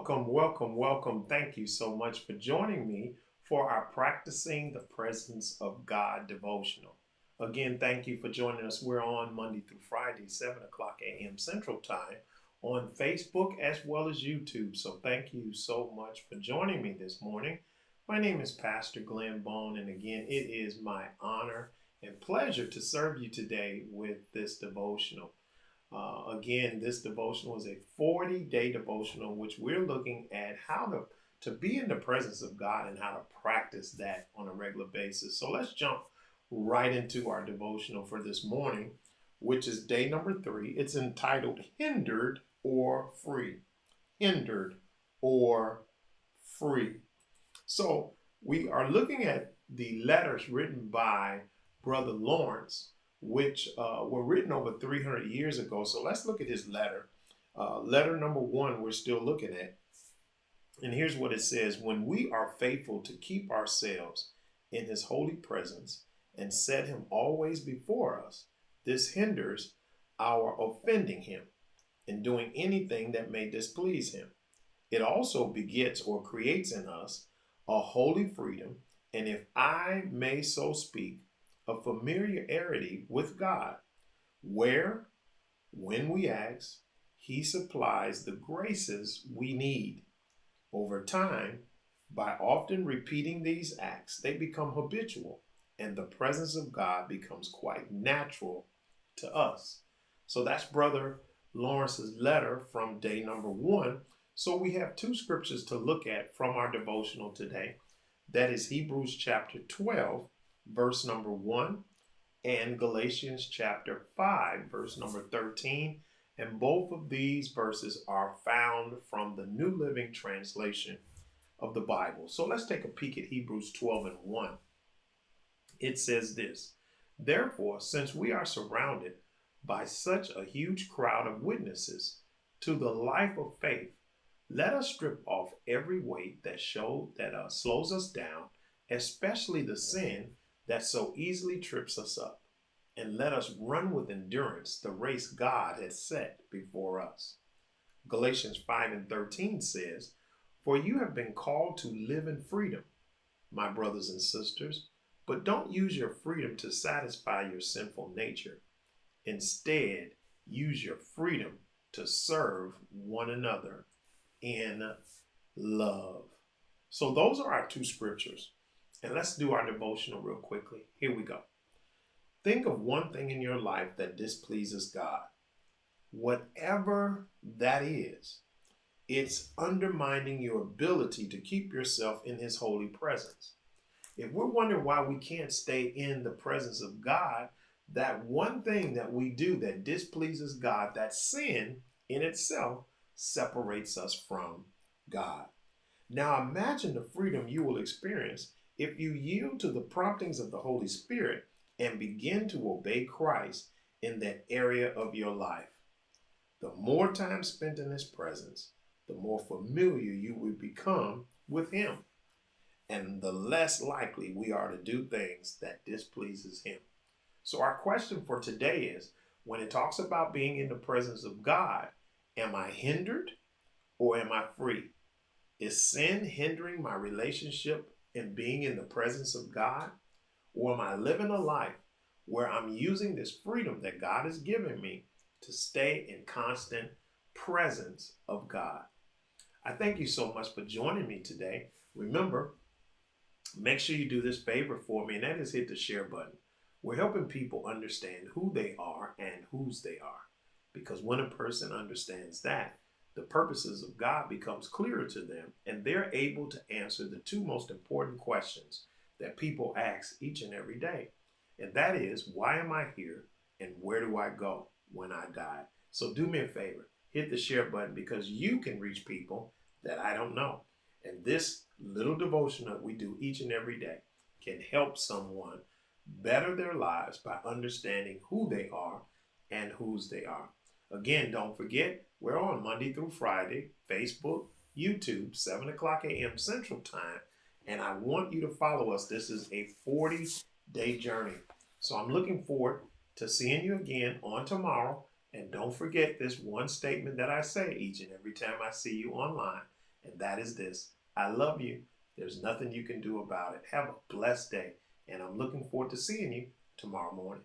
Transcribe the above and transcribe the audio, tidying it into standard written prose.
Welcome, welcome, welcome. Thank you so much for joining me for our Practicing the Presence of God devotional. Again, thank you for joining us. We're on Monday through Friday, 7 o'clock a.m. Central Time on Facebook as well as YouTube. So thank you so much for joining me this morning. My name is Pastor Glenn Bone, and again, it is my honor and pleasure to serve you today with this devotional. Again, this devotional is a 40-day devotional, which we're looking at how to be in the presence of God and how to practice that on a regular basis. So let's jump right into our devotional for this morning, which is day number 3. It's entitled Hindered or Free. Hindered or Free. So we are looking at the letters written by Brother Lawrence, which were written over 300 years ago. So let's look at his letter. Letter number 1, we're still looking at. And here's what it says. When we are faithful to keep ourselves in his holy presence and set him always before us, this hinders our offending him and doing anything that may displease him. It also begets or creates in us a holy freedom, and if I may so speak, a familiarity with God, where, when we ask, he supplies the graces we need. Over time, by often repeating these acts, they become habitual, and the presence of God becomes quite natural to us. So that's Brother Lawrence's letter from day number 1. So we have 2 scriptures to look at from our devotional today. That is Hebrews chapter 12, verse number 1, and Galatians chapter 5, verse number 13. And both of these verses are found from the New Living Translation of the Bible. So let's take a peek at Hebrews 12 and 1. It says this: Therefore, since we are surrounded by such a huge crowd of witnesses to the life of faith, let us strip off every weight that slows us down, especially the sin that so easily trips us up, and let us run with endurance the race God has set before us. Galatians 5 and 13 says, For you have been called to live in freedom, my brothers and sisters, but don't use your freedom to satisfy your sinful nature. Instead, use your freedom to serve one another in love. So those are our 2 scriptures. And let's do our devotional real quickly. Here we go. Think of one thing in your life that displeases God. Whatever that is, it's undermining your ability to keep yourself in his holy presence. If we're wondering why we can't stay in the presence of God, that one thing that we do that displeases God, that sin in itself, separates us from God. Now imagine the freedom you will experience if you yield to the promptings of the Holy Spirit and begin to obey Christ in that area of your life. The more time spent in his presence, the more familiar you will become with him, and the less likely we are to do things that displeases him. So our question for today is, when it talks about being in the presence of God, am I hindered or am I free? Is sin hindering my relationship and being in the presence of God? Or am I living a life where I'm using this freedom that God has given me to stay in constant presence of God? I thank you so much for joining me today. Remember, make sure you do this favor for me, and that is hit the share button. We're helping people understand who they are and whose they are. Because when a person understands that, the purposes of God becomes clearer to them, and they're able to answer the 2 most important questions that people ask each and every day. And that is, why am I here and where do I go when I die? So do me a favor, hit the share button, because you can reach people that I don't know. And this little devotion that we do each and every day can help someone better their lives by understanding who they are and whose they are. Again, don't forget, we're on Monday through Friday, Facebook, YouTube, 7 o'clock a.m. Central Time. And I want you to follow us. This is a 40-day journey. So I'm looking forward to seeing you again on tomorrow. And don't forget this one statement that I say each and every time I see you online. and that is this: I love you. There's nothing you can do about it. Have a blessed day, and I'm looking forward to seeing you tomorrow morning.